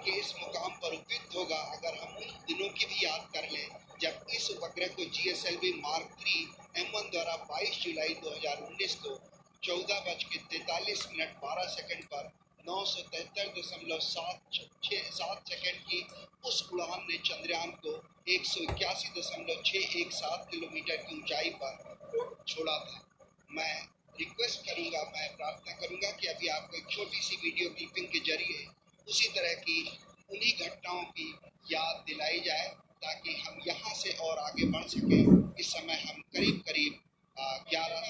के इस मुकाम पर उपयुक्त होगा अगर हम उन दिनों की भी याद कर लें जब इस उपग्रह को GSLV Mark 3 M1 द्वारा 22 जुलाई 2019 को 14:43 पर 973.7 सेकंड की उस उड़ान ने चंद्रयान को 181.617 किलोमीटर की ऊंचाई पर छोड़ा था। मैं प्रार्थना करूंगा कि अभी आपको एक छोटी सी वीडियो क्लिपिंग के जरिए उसी तरह की उन्हीं घटनाओं की याद दिलाई जाए ताकि हम यहाँ से और आगे बढ़ सकें। इस समय हम करीब 11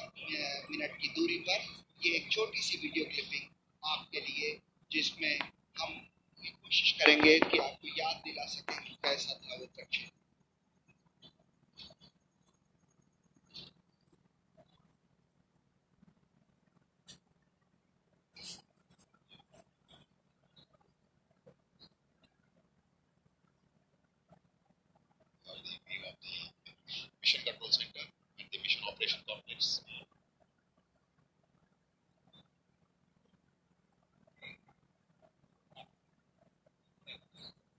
मिनट की दूरी पर ये एक छोटी सी वीडियो क्लिपिंग आपके लिए, जिसमें हम कोशिश करेंगे कि आपको याद दिला सकें कि कैसा था वो प्रक्षेपण। Mission Control Center and the Mission Operation Complex.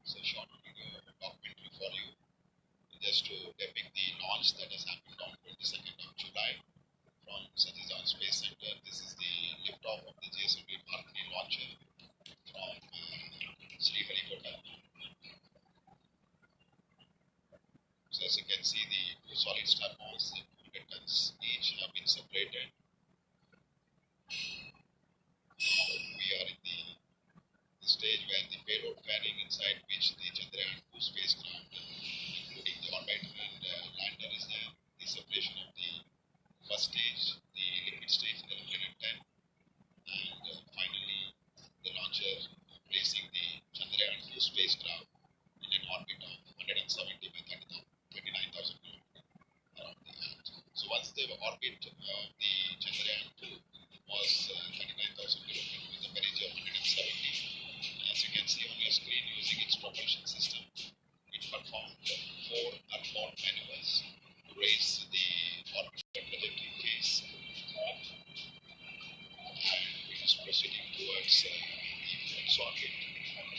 It's a short video documentary for you, just to depict the launch that has happened on 22nd of July from Chandrayan Space Center. This is the liftoff of the GSLV Mark 3 launcher from Sriharikota. So as you can see, the two solid star balls, 200 tons each, have been separated. We are in the stage where the payload carrying inside which the Chandrayan 2 spacecraft, including the orbiter and lander, is there. The separation of the first stage, the liquid stage, the 110, and finally the launcher placing the Chandrayan 2 spacecraft in an orbit of 170 by 39,000 kilometers around the Earth. So once the orbit of the Chandrayan 2 was 39,000 kilometers with a perigee of 170, as you can see on your screen, using its propulsion system, it performed 4 earthbound maneuvers to raise the orbital trajectory phase, and it is proceeding towards the Earth's orbit. And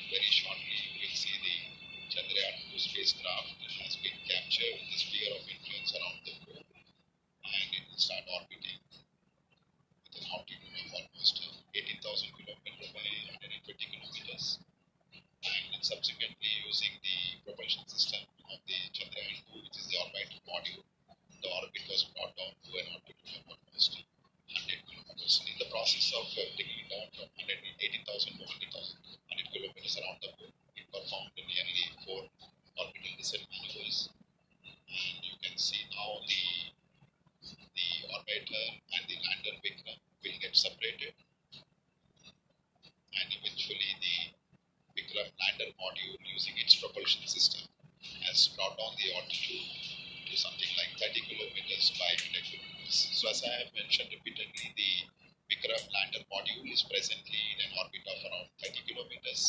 very shortly, you will see the Chandrayan 2 spacecraft has been captured in the sphere of influence around the globe, and it will start orbiting with an altitude of almost 18,000 kilometers by 120 kilometers. And subsequently, using the propulsion system of the Chandrayan 2, which is the orbital module, the orbit was brought down to an altitude of almost 100 kilometers. In the process of bringing it down from 18,000 to 100 kilometers around the globe, it performed nearly 4 orbital descent maneuvers. And you can see now the orbiter and the lander Vikram will get separated, and eventually the Vikram lander module, using its propulsion system, has brought down the altitude to something like 30 kilometers by 100 kilometers. So as I have mentioned repeatedly, the Vikram lander module is presently in an orbit of around 30 kilometers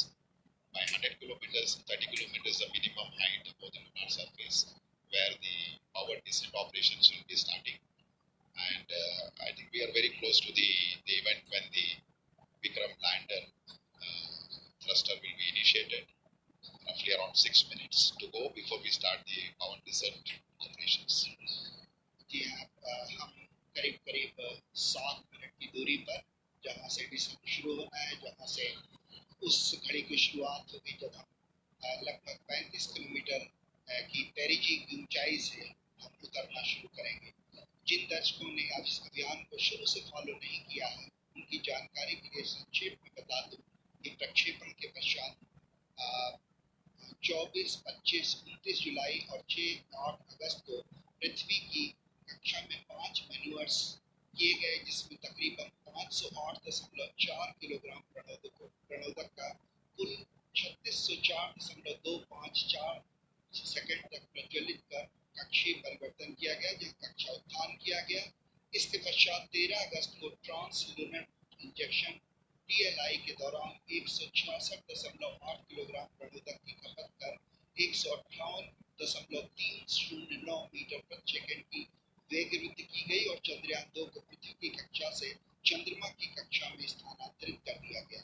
by 100 kilometers. 30 kilometers is the minimum height above the lunar surface where the powered descent operations will be starting. And I think we are very close to the event when the Vikram lander thruster will be initiated. Roughly around 6 minutes to go before we start the power descent operations. जी हाँ, हम करीब 7 minute की दूरी पर जहाँ से decent शुरू होना है, जहाँ से उस घड़ी की शुरुआत होगी जब हम लगभग 35 किलोमीटर की पेरिजी की ऊंचाई से हम उतरना शुरू करेंगे। जिन दर्शकों ने अब इस अभियान को शुरू से फॉलो नहीं किया है, उनकी जानकारी के लिए संक्षेप में बता दूं कि प्रक्षेपण के पश्चात 24, 25, 29 जुलाई और 6-8 अगस्त को पृथ्वी की कक्षा में 5 मैन्यूअर्स किए गए, जिसमें तकरीबन 508.4 किलोग्राम प्रणोदक का कुल 3604.254 सेकंड तक प्रज्वलित कर कक्षीय परिवर्तन किया गया, जहाँ कक्षा उत्थान किया गया। इसके पश्चात 13 अगस्त को ट्रांस लूनर इंजेक्शन TLI के दौरान 166.8 किलोग्राम प्रणोदक की खपत कर 158.309 मीटर प्रति सेकंड की वेग वृद्धि की गई और चंद्रयान 2 को पृथ्वी की कक्षा से चंद्रमा की कक्षा में स्थानांतरित कर दिया गया।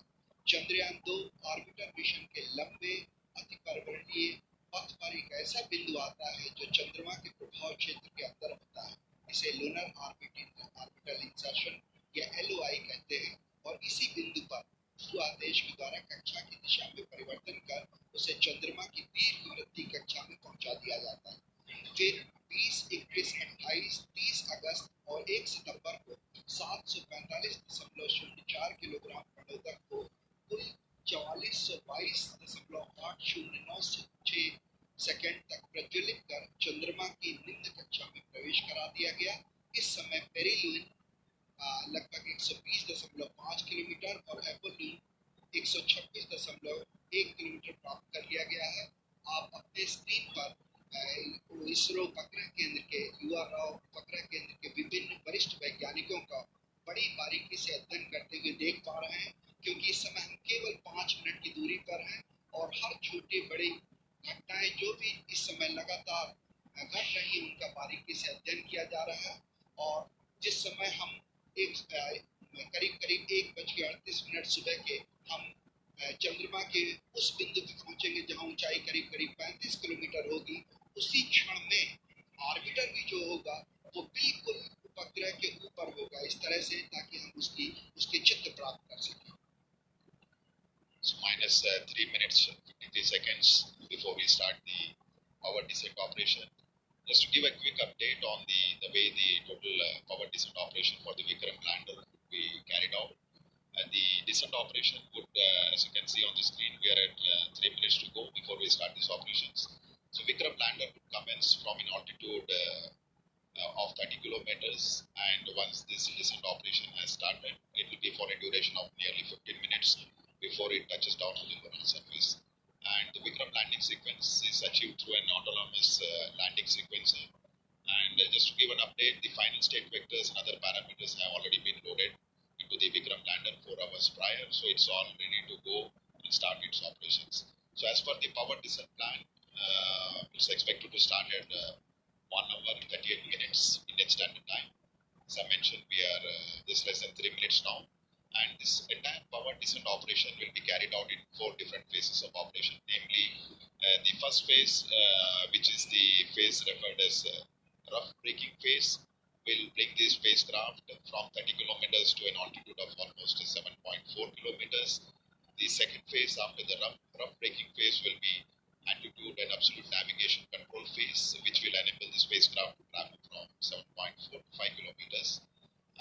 चंद्रयान 2 ऑर्बिटर मिशन के लंबे अतिपर्वणीय पथ पर एक ऐसा बिंदु आता है जो चंद्रमा के प्रभाव क्षेत्र के अंदर होता है। इसे लूनर ऑर्बिटल इंसर्शन या LOI कहते हैं और इसी बिंदु पर भूआदेश के द्वारा कक्षा की दिशा में परिवर्तन कर उसे चंद्रमा की दीर्घवृत्तीय कक्षा में पहुंचा दिया जाता है। फिर 20, 21, 28, 30 अगस्त और 1 सितंबर को 745.04 किलोग्राम प्रणोदक को कुल 4422.809 सेकंड तक प्रज्वलित कर चंद्रमा की निम्न कक्षा में प्रवेश करा दिया गया। इस समय पेरिलून लगभग 120.5 किलोमीटर और एपोलून 126.1 किलोमीटर प्राप्त कर लिया गया है। आप अपने स्क्रीन पर इसरो उपग्रह केंद्र के युवा राव उपग्रह केंद्र के विभिन्न वरिष्ठ वैज्ञानिकों का बड़ी बारीकी से अध्ययन करते हुए देख पा रहे हैं, क्योंकि इस समय हम केवल 5 मिनट की दूरी पर हैं और हर छोटी बड़ी घटनाएं जो भी इस समय लगातार घट रही है उनका बारीकी से अध्ययन किया जा रहा है। और जिस समय हम करीब 1:38 सुबह के हम चंद्रमा के उस बिंदु पर पहुंचेंगे जहां ऊंचाई करीब 35 किलोमीटर होगी। उसी क्षण में ऑर्बिटर भी जो होगा वो बिल्कुल उपग्रह के ऊपर होगा, इस तरह से, ताकि हम उसके चित्र प्राप्त कर सकें। So minus 3 minutes 53 seconds before we start the power descent operation. Just to give a quick update on the way the total power descent operation for the Vikram lander would be carried out. And the descent operation would, as you can see on the screen, we are at 3 minutes to go before we start these operations. So Vikram lander would commence from an altitude of 30 kilometers, and once this descent operation has started, it will be for a duration of nearly 15 minutes before it touches down on the lunar surface. And the Vikram landing sequence is achieved through an autonomous landing sequencer. And just to give an update, the final state vectors and other parameters have already been loaded into the Vikram lander 4 hours prior, so it's all ready to go and start its operations. So as per the power descent plan, it's expected to start at 1 hour 38 minutes Indian Standard Time. As I mentioned, we are just less than 3 minutes now, and this entire power descent operation will be carried out in 4 different phases of operation. Namely, the first phase, which is the phase referred as rough braking phase, will bring this spacecraft from 30 kilometers to an altitude of almost 7.4 kilometers. The second phase after the rough braking phase will be altitude and absolute navigation control phase, which will enable the spacecraft to travel from 7.4 to 5 kilometers.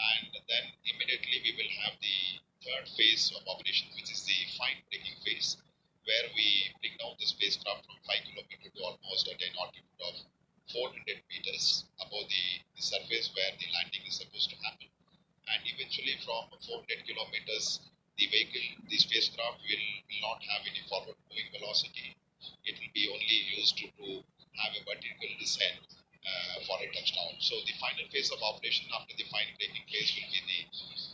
And then immediately we will have the third phase of operation, which is the fine braking phase, where we bring down the spacecraft from 5 kilometers to almost at an altitude of 400 meters above the surface where the landing is supposed to happen. And eventually from 400 kilometers, the spacecraft will not have any forward moving velocity. It will be only used to have a vertical descent for a touchdown. So the final phase of operation after the fine braking phase will be the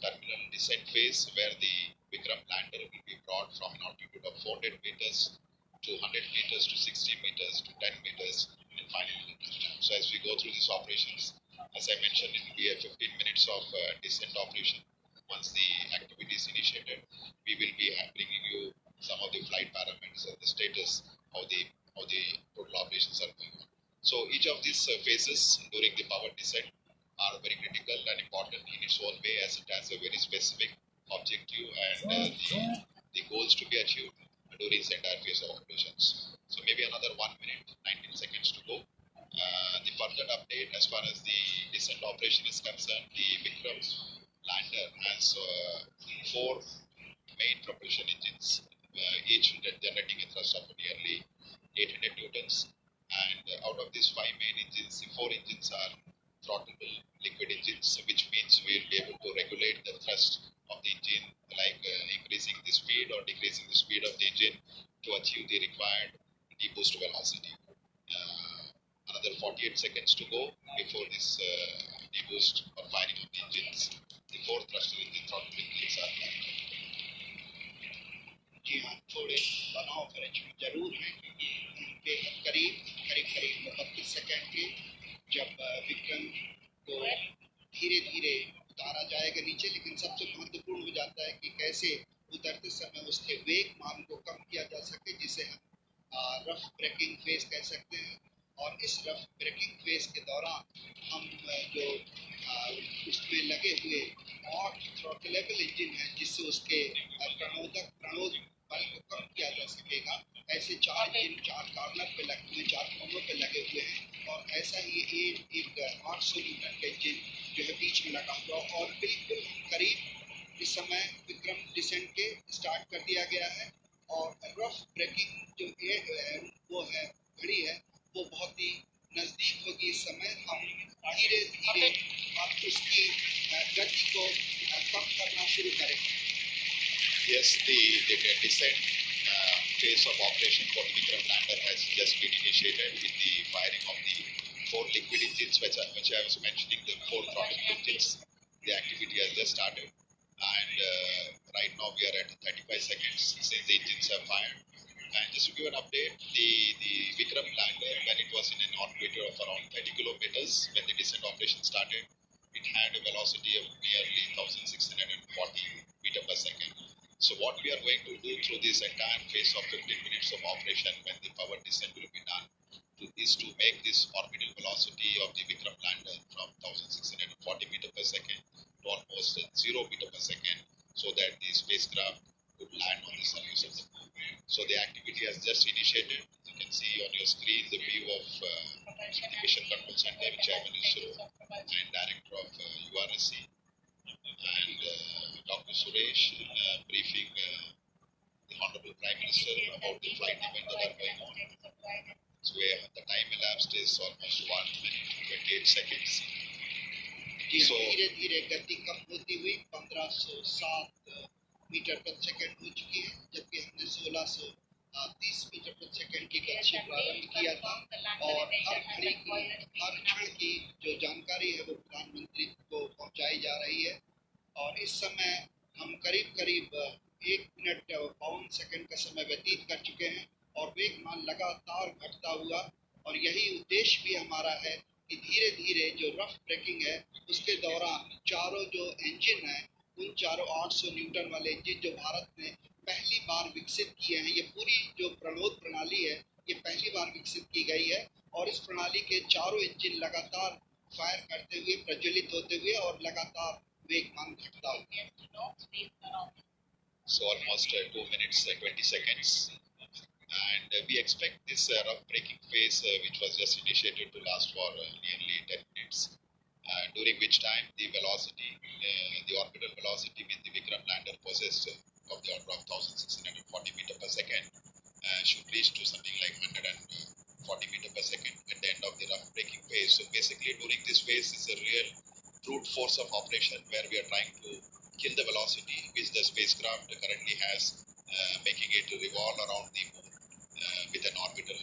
terminal descent phase, where the Vikram lander will be brought from an altitude of 400 meters to 100 meters to 60 meters to 10 meters and finally touchdown. So as we go through these operations, as I mentioned, it will be a 15 minutes of descent operation. Once the activity is initiated, we will be bringing you some of the flight parameters and the status of the total operations are going on. So each of these phases during the power descent are very critical and important in its own way, as it has a very specific objective and the goals to be achieved during this entire phase of operations. So maybe another 1 minute, 19 seconds to go. The further update as far as the descent operation is concerned, the Vikram lander has 4 main propulsion engines, each generating a thrust of nearly 800 newtons. And out of these 5 main engines, the 4 engines are throttleable liquid engines, which means we will be able to regulate the thrust of the engine, like increasing the speed or decreasing the speed of the engine to achieve the required deboost velocity. Another 48 seconds to go before this deboost or firing of the engines. The 4 thruster engine throttle engines are fired. जी हाँ, थोड़े बनाव खर्च जरूर हैं, क्योंकि उनके करीब 32 second के जब विक्रम को धीरे धीरे उतारा जाएगा नीचे, लेकिन सबसे महत्वपूर्ण हो जाता है कि कैसे उतरते समय वो उसके वेग मान को कम किया जा सके, जिसे हम रफ ब्रेकिंग फेज कह सकते हैं। और इस रफ ब्रेकिंग फेज के दौरान हम जो उसमें लगे हुए और थ्रॉटलेबल इंजन है, जिससे उसके प्रणोद बल को कम किया जा सकेगा, ऐसे चार इंजन चार कार्नर पे लगे हुए, चार कोनों पे लगे हुए हैं। और ऐसा ही एक 800 न्यूटन का इंजन जो है बीच में लगा हुआ, और बिल्कुल करीब इस समय विक्रम डिसेंट के स्टार्ट कर दिया गया है। और रफ ब्रेकिंग जो वो है घड़ी है, वो बहुत ही नजदीक होगी। इस समय हम धीरे धीरे अब उसकी गति को कम करना शुरू करेंगे। Yes, the descent phase of operation for the Vikram lander has just been initiated with the firing of the 4 liquid engines, which I was mentioning, the 4 throttle engines. The activity has just started, and right now we are at 35 seconds since the engines have fired. And just to give an update, the Vikram lander, when it was in an orbit of around 30 kilometers, when the descent operation started, it had a velocity of nearly 1640 meter per second. So what we are going to do through this entire phase of 15 minutes of operation, when the power descent will be done, is to make this orbital velocity of the Vikram lander from 1640 meter per second to almost 0 meter per second, so that the spacecraft could land on the surface of the moon. So the activity has just initiated. You can see on your screen the view of the Mission Control Center, Chairman ISRO and Director of URSC, and Dr. Suresh briefing the Honorable Prime Minister about the flight events that are going on. So the time elapsed is almost 1 minute 28 seconds. So धीरे धीरे गति कम होती हुई 1507 metre प्रति second हो चुकी है, जबकि हमने 1630 मीटर प्रति सेकंड की गति से प्रारंभ किया था। और हर क्षण की जो जानकारी है वो प्रधानमंत्री को पहुंचाई जा रही है। और इस समय हम करीब करीब 1 मिनट 52 सेकंड का समय व्यतीत कर चुके हैं, और वेगमान लगातार घटता हुआ। और यही उद्देश्य भी हमारा है कि धीरे धीरे जो रफ ब्रेकिंग है उसके दौरान चारों जो इंजन है, उन चारों 800 न्यूटन वाले इंजन जो भारत ने पहली बार विकसित किए हैं, ये पूरी जो प्रणोद प्रणाली है ये पहली बार विकसित की गई है। और इस प्रणाली के चारों इंजन लगातार फायर करते हुए, प्रज्वलित होते हुए और लगातार वेगमान घटता हुआ। So almost 2 minutes 20 seconds, and we expect this rough braking phase, which was just initiated, to last for nearly 10 minutes, during which time the velocity, the orbital velocity with the Vikram lander possessed of the order of 1640 meter per second, should reach to something like 140 meter per second at the end of the rough braking phase. So basically during this phase is a real brute force of operation, where we are trying to kill the velocity which the spacecraft currently has, making it revolve around the moon with an orbital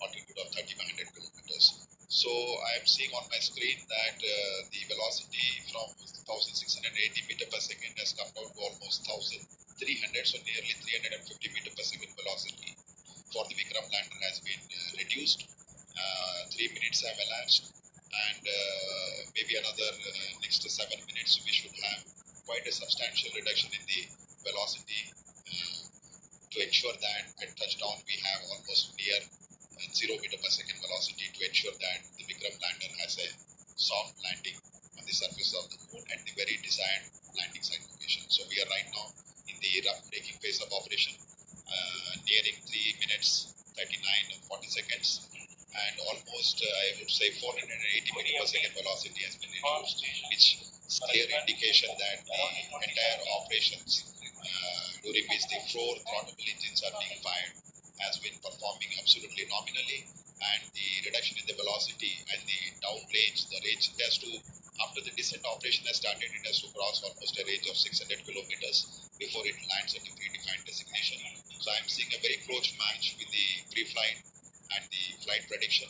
altitude of 3500 kilometers. So I am seeing on my screen that the velocity from 1680 meter per second has come down to almost 1300, so nearly 350 meter per second velocity for the Vikram lander has been reduced. 3 minutes have elapsed, and maybe another next 7 minutes we should have quite a substantial reduction in the velocity, to ensure that at touchdown we have almost near 0 meter per second velocity, to ensure that the Vikram lander has a soft landing on the surface of the moon at the very desired landing site location. So we are right now in the rough braking phase of operation, nearing 3 minutes 39 and 40 seconds, and almost I would say 480 meter per second velocity has been reduced, which is clear indication that the entire operations, during which the 4 throttleable engines are being fired, has been performing absolutely nominally, and the reduction in the velocity and the down range, the range it has to, after the descent operation has started, it has to cross almost a range of 600 kilometers before it lands at a predefined destination. So I am seeing a very close match with the pre-flight and the flight prediction.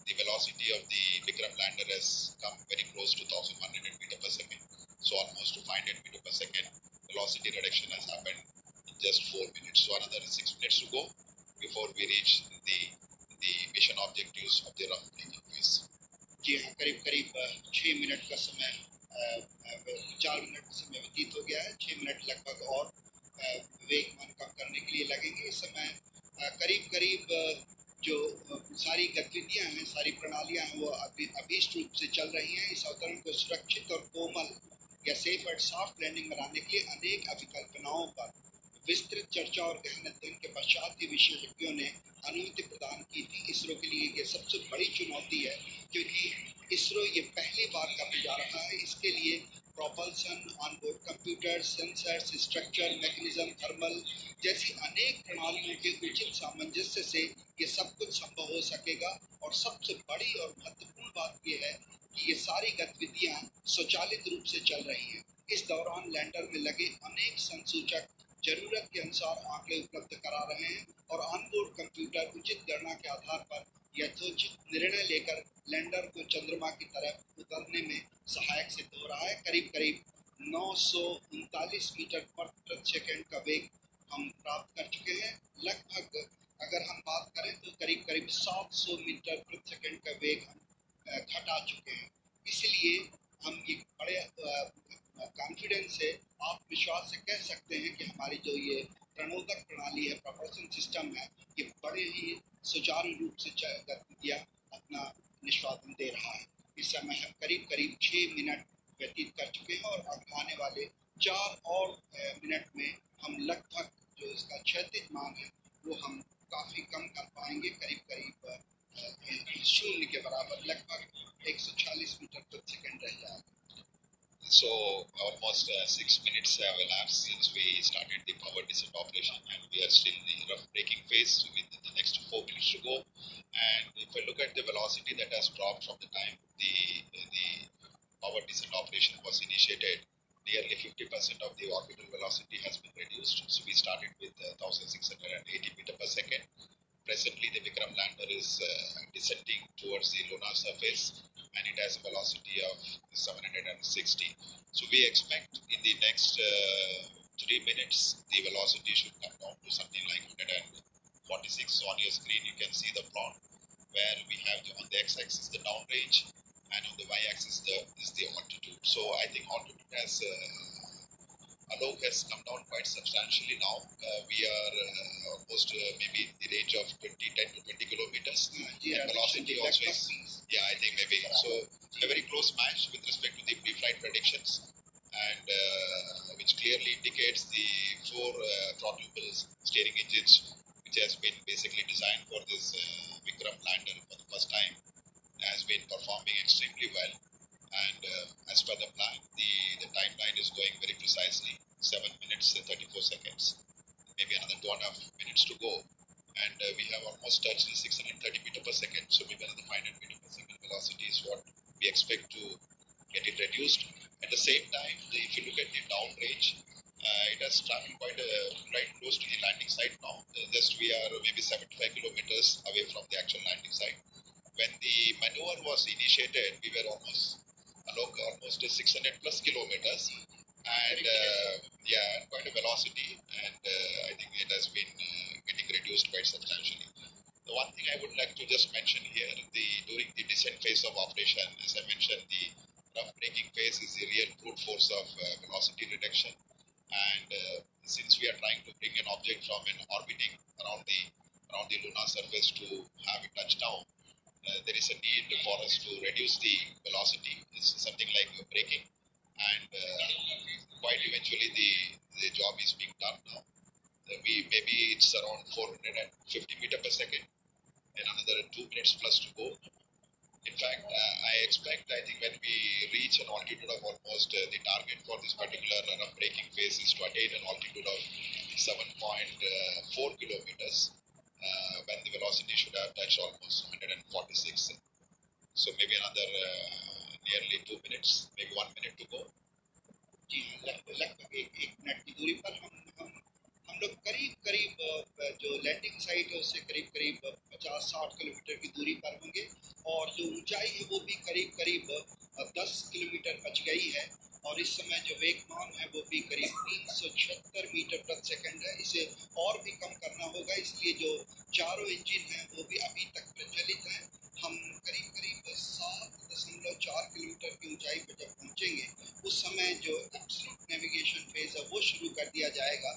The velocity of the Vikram lander has come very close to 1100 meter per second. So almost to 500 meter per second velocity reduction has happened in just 4 minutes. So another 6 minutes to go before we reach the mission objectives of the rough braking phase. जी हाँ, करीब करीब 6 minute का समय 4 minute समय व्यतीत हो गया है। 6 मिनट लगभग और वेगमान कम करने के लिए लगेंगे। इस समय करीब करीब जो सारी गतिविधियां हैं, सारी प्रणालियां हैं, वो अभीष्ट रूप से चल रही हैं। इस अवतरण को सुरक्षित और कोमल या सेफ एंड सॉफ्ट लैंडिंग बनाने के लिए अनेक अभिकल्पनाओं पर विस्तृत चर्चा और गहन अध्ययन के पश्चात ही विशेषज्ञों ने अनुमति प्रदान की थी। इसरो के लिए ये सबसे बड़ी चुनौती है, क्योंकि इसरो ये पहली बार करने जा रहा है। इसके लिए propulsion, onboard computer, sensors, structure, mechanism, thermal जैसी अनेक प्रणालियों के उचित सामंजस्य से ये सब कुछ संभव हो सकेगा। और सबसे बड़ी और महत्वपूर्ण बात यह है कि ये सारी गतिविधियां स्वचालित रूप से चल रही हैं। इस दौरान लैंडर में लगे अनेक संसूचक जरूरत के अनुसार आंकड़े उपलब्ध करा रहे हैं और ऑनबोर्ड कंप्यूटर उचित गणना के आधार पर यथोचित निर्णय लेकर लैंडर को चंद्रमा की तरफ उतरने में सहायक सिद्ध हो रहा है। करीब करीब 939 मीटर प्रति सेकंड का वेग हम प्राप्त कर चुके हैं। लगभग अगर हम बात करें तो करीब करीब 700 मीटर प्रति सेकंड का वेग हम घटा चुके हैं। इसलिए हम ये बड़े कॉन्फिडेंस से, आत्मविश्वास से कह सकते हैं कि हमारी जो ये प्रणोदक प्रणाली है, प्रोपल्शन सिस्टम है, ये बड़े ही सुचारू रूप से गतिविधियां अपना निष्पादन दे रहा है। इस समय हम करीब करीब 6 मिनट व्यतीत कर चुके हैं और अब आने वाले 4 और मिनट में हम लगभग जो इसका क्षैतिज मान है वो हम काफी कम कर पाएंगे। करीब करीब शून्य के बराबर लगभग 140 मीटर प्रति सेकंड रह जाएगा। So almost 6 minutes have elapsed since we started the power descent operation, and we are still in the rough braking phase with the next 4 minutes to go. And if I look at the velocity that has dropped from the time the power descent operation was initiated, nearly 50% of the orbital velocity has been reduced. So we started with 1680 meter per second. Presently, the Vikram lander is descending towards the lunar surface, and it has a velocity of 760. So we expect in the next 3 minutes, the velocity should come down to something like 146. On your screen, you can see the plot where we have on the x-axis the downrange, and on the y-axis is the altitude. So I think altitude has along has come down quite substantially now. We are almost maybe in the range of 10 to 20 kilometers. Yeah, and velocity also is, yeah, I think maybe. So a very close match with respect to the pre-flight predictions, and which clearly indicates the 4 throttleable steering engines, which has been basically designed for this Vikram lander for the first time, has been performing extremely well. And as per the plan, the timeline is going very precisely, 7 minutes and 34 seconds, maybe another 2.5 minutes to go. And we have almost touched the 630 meter per second, so maybe another 500 meter per second velocity is what we expect to get it reduced. At the same time, if you look at the downrange, it has traveled quite close to the landing site now. Just we are maybe 75 kilometers away from the actual landing site. When the maneuver was initiated, we were almost 600 plus kilometers, and quite a velocity, and I think it has been getting reduced quite substantially. The one thing I would like to just mention here, during the descent phase of operation, as I mentioned, the rough braking phase is the real brute force of velocity reduction, and since we are trying to bring an object from an orbiting around the lunar surface to have it touch down, there is a need for us to reduce the velocity. It's something like braking, and quite eventually the job is being done now. Maybe it's around 450 meter per second, and another 2 minutes plus to go. In fact, I think when we reach an altitude of almost the target for this particular rough braking phase is to attain an altitude of 7.4 kilometers. When the velocity should have touched almost 146. So maybe another nearly 2 minutes, maybe 1 minute to go. जी लगभग एक minute की दूरी पर हम लोग करीब जो landing site है उससे करीब 50-60 किलोमीटर की दूरी पर होंगे, और जो ऊंचाई है वो भी करीब 10 किलोमीटर बच गई है। और इस समय जो वेगमान है वो भी करीब 376 मीटर प्रति सेकंड है। इसे और भी कम करना होगा, इसलिए जो चारों इंजन हैं वो भी अभी तक प्रचलित हैं। हम करीब 7.4 किलोमीटर की ऊंचाई पर जब पहुंचेंगे उस समय जो एब्सोल्यूट नेविगेशन फेज है वो शुरू कर दिया जाएगा,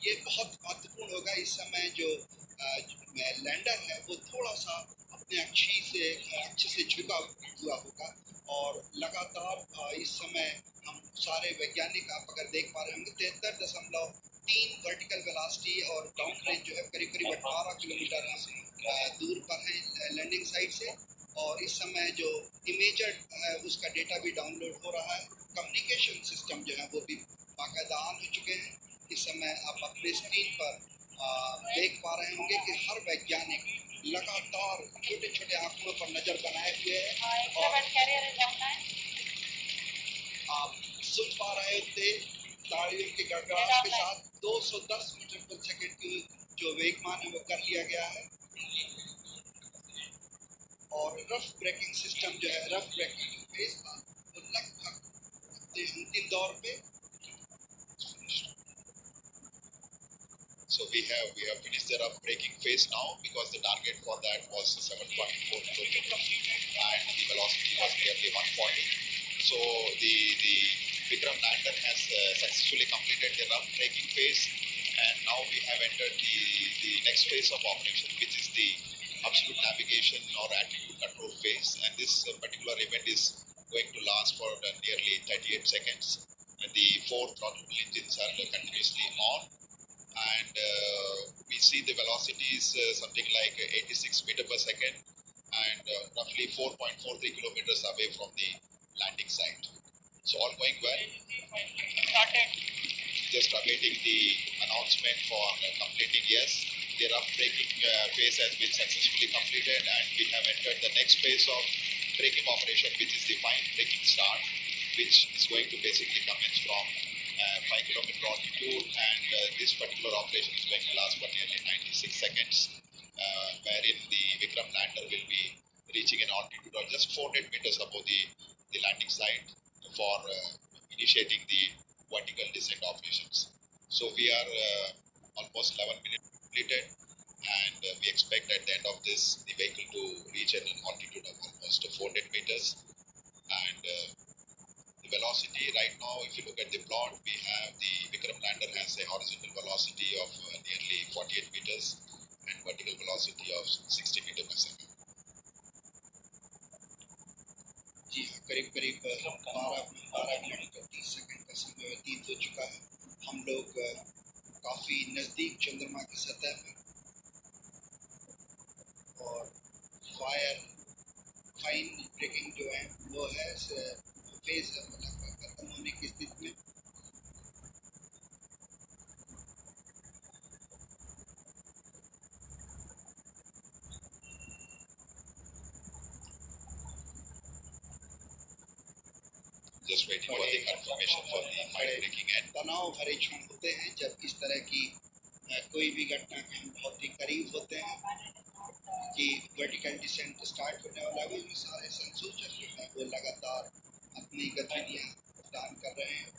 ये बहुत महत्वपूर्ण होगा। इस समय जो लैंडर है वो थोड़ा सा अपने अक्ष से झुका हुआ होगा और लगातार इस समय हम सारे वैज्ञानिक आप अगर देख पा रहे होंगे 73.3 वर्टिकल वेलोसिटी और डाउन रेंज जो है करीब करीब 18 किलोमीटर दूर पर है लैंडिंग साइट से। और इस समय जो इमेजर है उसका डेटा भी डाउनलोड हो रहा है। कम्युनिकेशन सिस्टम जो है वो भी बाकायदा ऑन हो चुके हैं। इस समय आप अपने स्क्रीन पर देख पा रहे होंगे कि हर वैज्ञानिक लगातार छोटे छोटे आंकड़ों पर नजर बनाए हुए है और आप सुन पा रहे थे तालियों के गड़गड़ाहट के साथ 210 मीटर प्रति सेकंड की जो वेगमान है वो कर लिया गया है। और रफ ब्रेकिंग सिस्टम जो है रफ ब्रेकिंग फेज था वो लगभग अपने अंतिम दौर पे। So we have finished the rough braking phase now because the target for that was 7.4 kilometers and the velocity was nearly 140. So the Vikram lander has successfully completed the rough braking phase, and now we have entered the next phase of operation, which is the absolute navigation or attitude control phase. And this particular event is going to last for nearly 38 seconds. And the four throttle engines are continuously on, and we see the velocity is something like 86 meter per second and roughly 4.43 kilometers away from the landing site. So all going well. Just awaiting the announcement for completing. Yes, the rough braking phase has been successfully completed, and we have entered the next phase of braking operation, which is the fine braking start, which is going to basically commence from 5 kilometer altitude, and this particular operation is going to last for nearly 96 seconds, wherein the Vikram lander will be reaching an altitude of just 400 meters above the landing site for initiating the vertical descent operations. So we are almost 11 minutes completed, and we expect at the end of this the vehicle to reach an altitude of almost 400 meters. And the velocity right now, if you look at the plot, we have the Vikram lander has a horizontal velocity of nearly 48 meters and vertical velocity of 60 meters per second. जी हाँ, करीब करीब 12 minute 30 second का समय व्यतीत हो चुका है। हम लोग काफी नजदीक चंद्रमा की सतह पर और फाइन ब्रेकिंग जो है वो है फेज मतलब खत्म होने की स्थिति में। Just waiting for the confirmation for the fine braking end. तनाव भरे क्षण होते हैं जब इस तरह की कोई भी घटना के हम बहुत ही करीब होते हैं कि वर्टिकल डिसेंट स्टार्ट होने वाला है। इसमें सारे संसूचक जो है वो लगातार अपनी गतिविधियां प्रदान कर रहे हैं।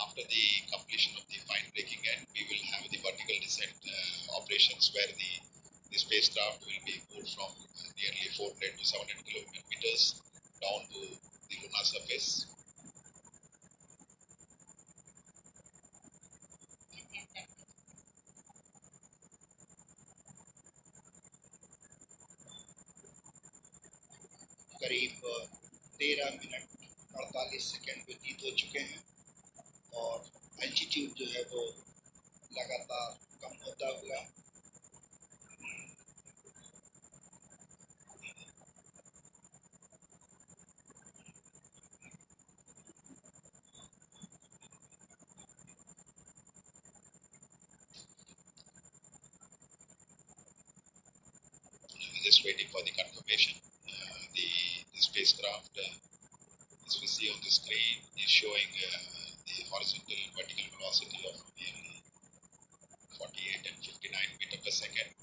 After the completion of the fine braking end, we will have the vertical descent operations, where the spacecraft will be moved from nearly 400 to 700 kilometers down to the lunar surface. करीब 13 मिनट 48 सेकंड व्यतीत हो चुके हैं और altitude जो है वो लगातार कम होता हुआ Just waiting for the confirmation. The spacecraft, as we see on the screen, is showing the horizontal and vertical velocity of nearly 48 and 59 meters per second.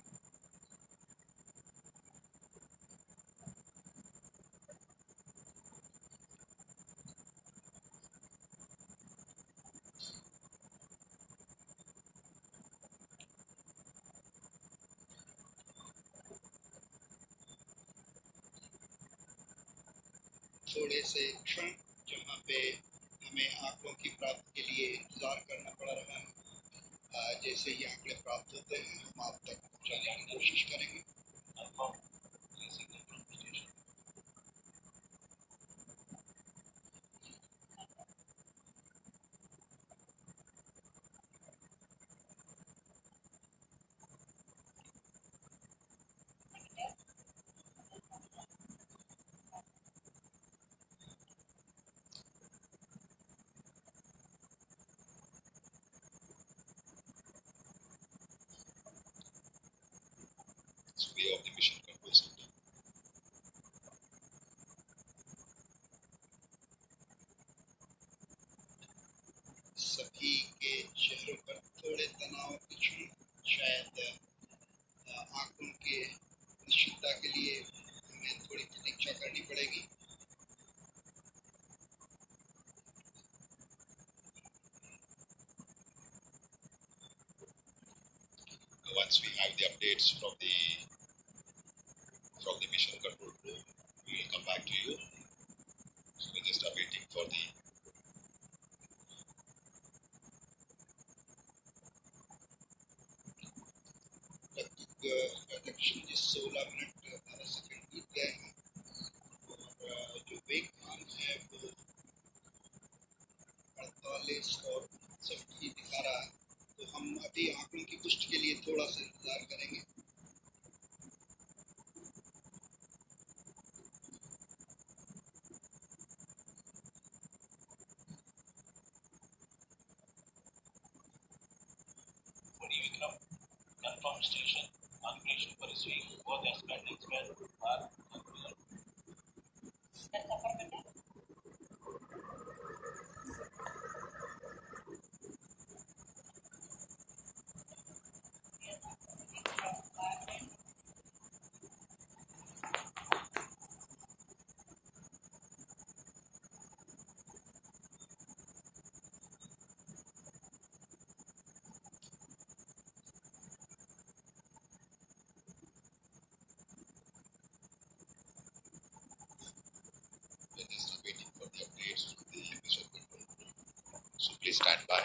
थोड़े से क्षण जहाँ पे हमें आंकड़ों की प्राप्ति के लिए इंतजार करना पड़ रहा है। जैसे ही आंकड़े प्राप्त होते हैं हम आप तक पहुंचाने की कोशिश करेंगे। It's way of the mission control center. सभी के चेहरों पर थोड़े तनाव की छूट, शायद आंखों के निश्चितता के लिए हमें थोड़ी प्रतीक्षा करनी पड़ेगी। Once we have the updates from the mission control room, we will come back to you. So we're just waiting for the प्रदक्षिण 16 minute 12 second बीत गए हैं और जो वेगमान है वो 48 और 60 दिखा रहा है। तो हम अभी आंकड़ों की पुष्टि के लिए थोड़ा सा इंतजार करेंगे। Confirm station confirmation for this week. Both aspects are we're just waiting for the updates from the mission control room. So please stand by.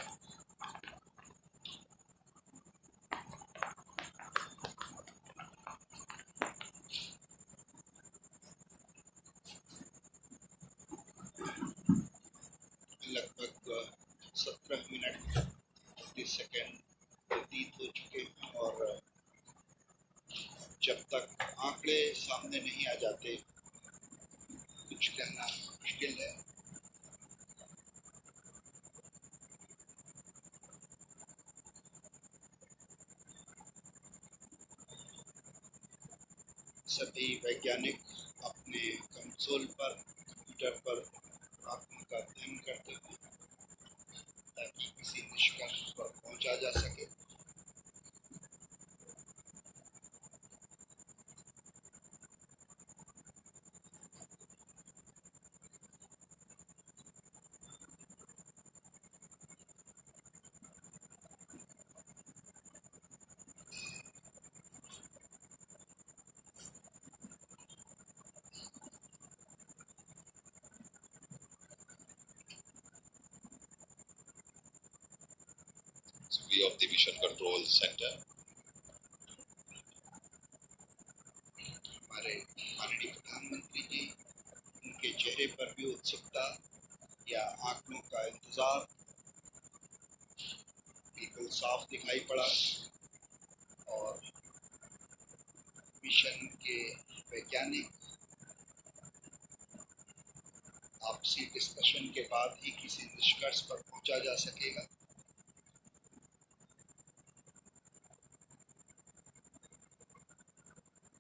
लगभग 17 मिनट 30 सेकंड व्यतीत हो चुके हैं और जब तक आंकड़े सामने नहीं आ जाते कुछ कहना मुश्किल है। सभी वैज्ञानिक अपने कंसोल पर कंप्यूटर पर आंकड़ों का अध्ययन करते हैं ताकि किसी निष्कर्ष पर पहुंचा जा सके। So we of the mission control center. हमारे माननीय प्रधानमंत्री जी, उनके चेहरे पर भी उत्सुकता या आंकड़ों का इंतजार बिल्कुल साफ दिखाई पड़ा और मिशन के वैज्ञानिक आपसी डिस्कशन के बाद ही किसी निष्कर्ष पर पहुंचा जा सकेगा।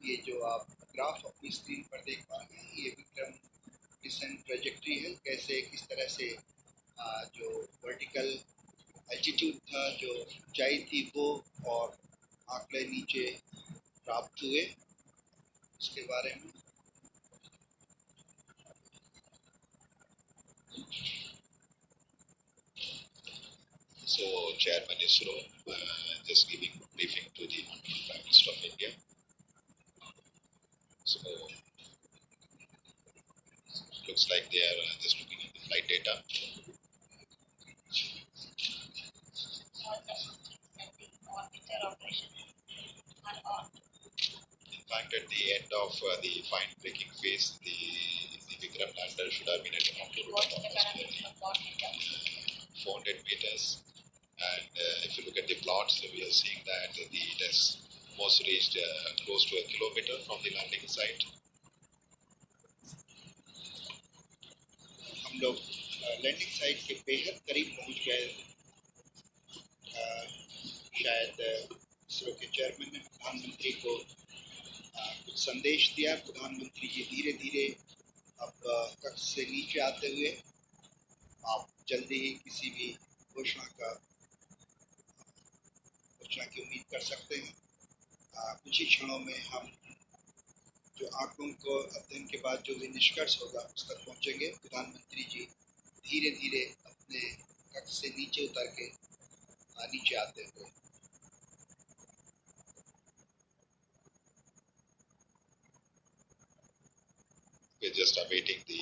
ये जो आप ग्राफ अपनी स्क्रीन पर देख पा रहे हैं, ये विक्रम डिसेंट ट्रेजेक्ट्री है। कैसे किस तरह से जो वर्टिकल एल्टीट्यूड था, जो ऊंचाई थी वो और आंकड़े नीचे प्राप्त हुए, उसके बारे में। So Chairman ISRO just giving briefing to the Honorable Prime Minister of India. So looks like they are just looking at the flight data. fact, at the end of the fine braking phase, the Vikram lander should have been at an altitude of almost 400 meters. And if you look at the plots, we are seeing that it has almost reached close to a kilometer from the landing site. हम लोग landing site के बेहद करीब पहुंच गए। शायद इसरो के chairman ने प्रधानमंत्री को कुछ संदेश दिया। प्रधानमंत्री जी धीरे धीरे अब कक्ष से नीचे आते हुए, आप जल्दी ही किसी भी घोषणा की उम्मीद कर सकते हैं। कुछ ही क्षणों में हम जो आंकड़ों को अध्ययन के बाद जो भी निष्कर्ष होगा उस तक पहुंचेंगे। प्रधानमंत्री जी धीरे धीरे अपने कक्ष से नीचे उतर के नीचे आते हुए। We're just awaiting the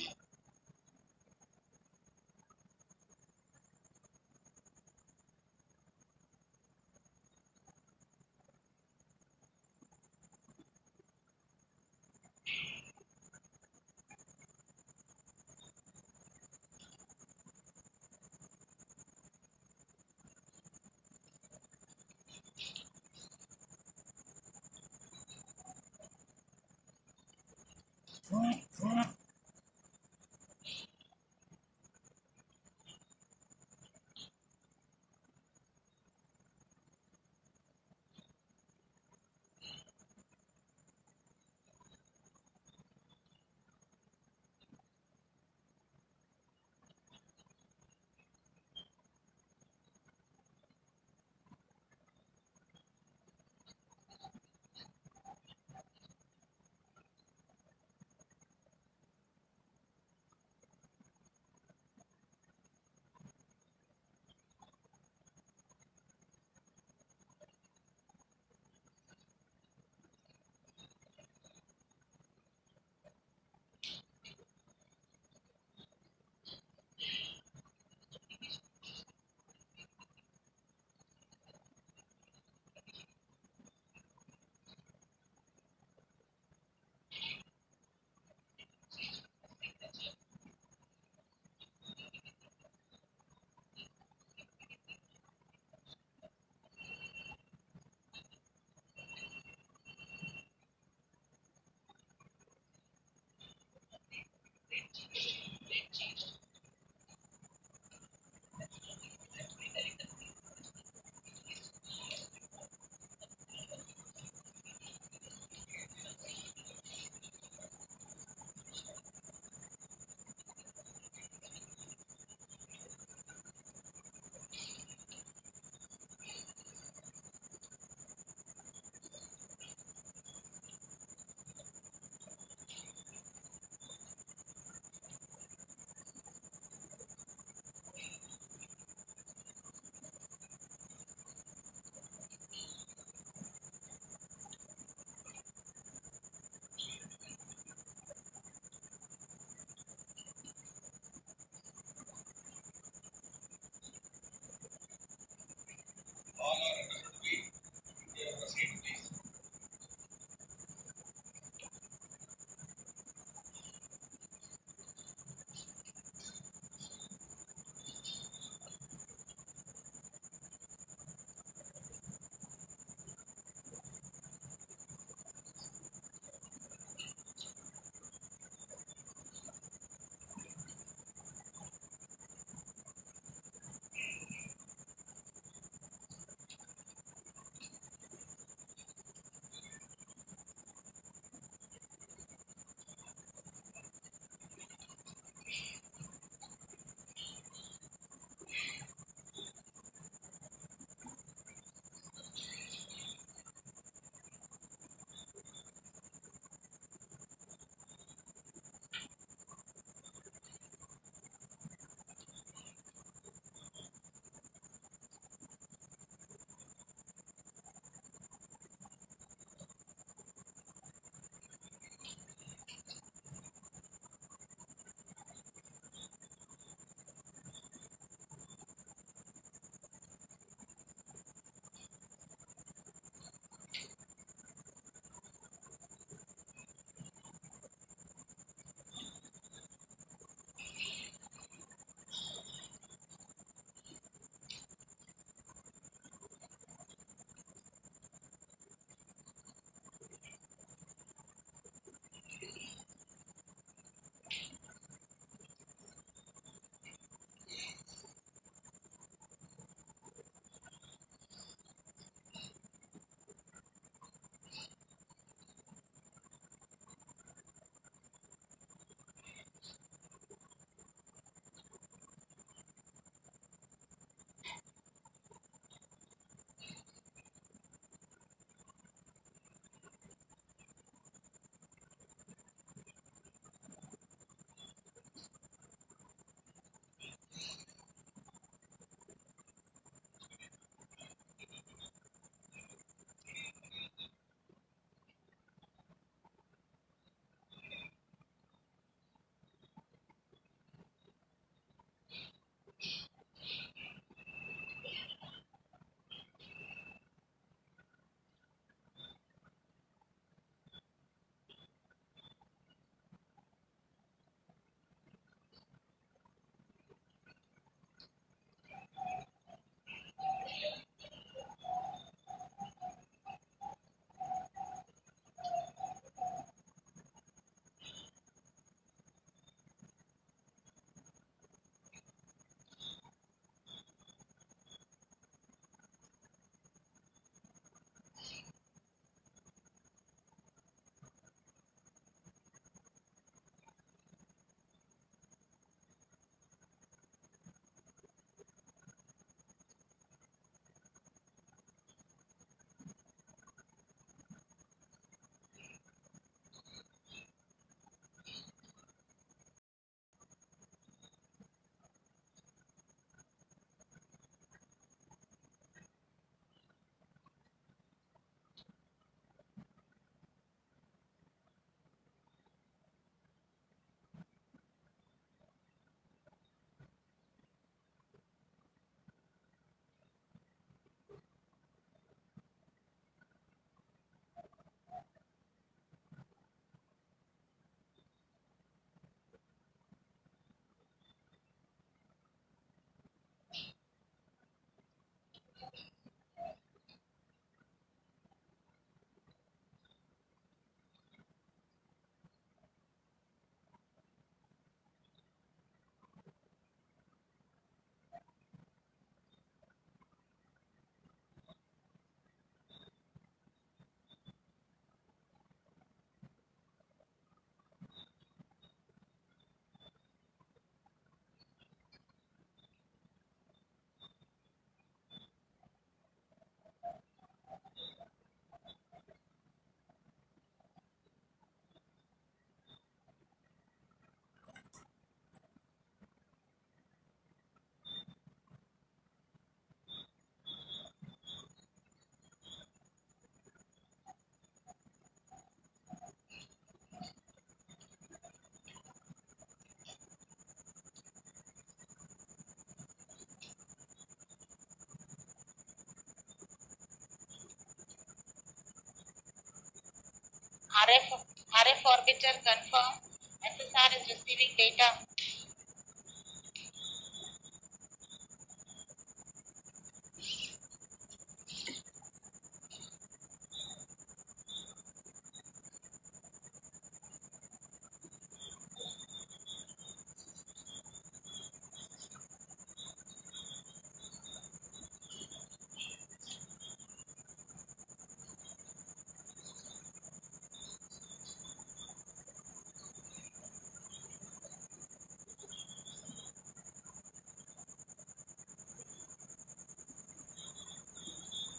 RF orbiter confirm. SSR is receiving data.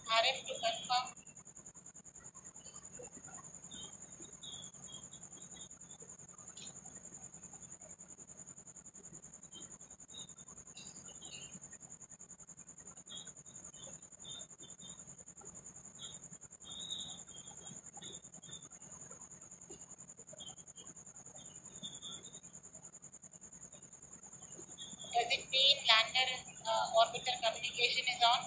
RF to confirm. Does it mean lander orbiter communication is on?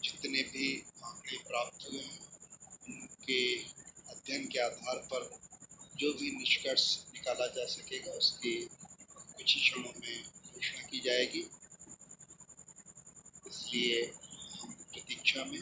जितने भी आंकड़े प्राप्त हुए हैं उनके अध्ययन के आधार पर जो भी निष्कर्ष निकाला जा सकेगा उसकी कुछ ही क्षणों में घोषणा की जाएगी। इसलिए हम प्रतीक्षा में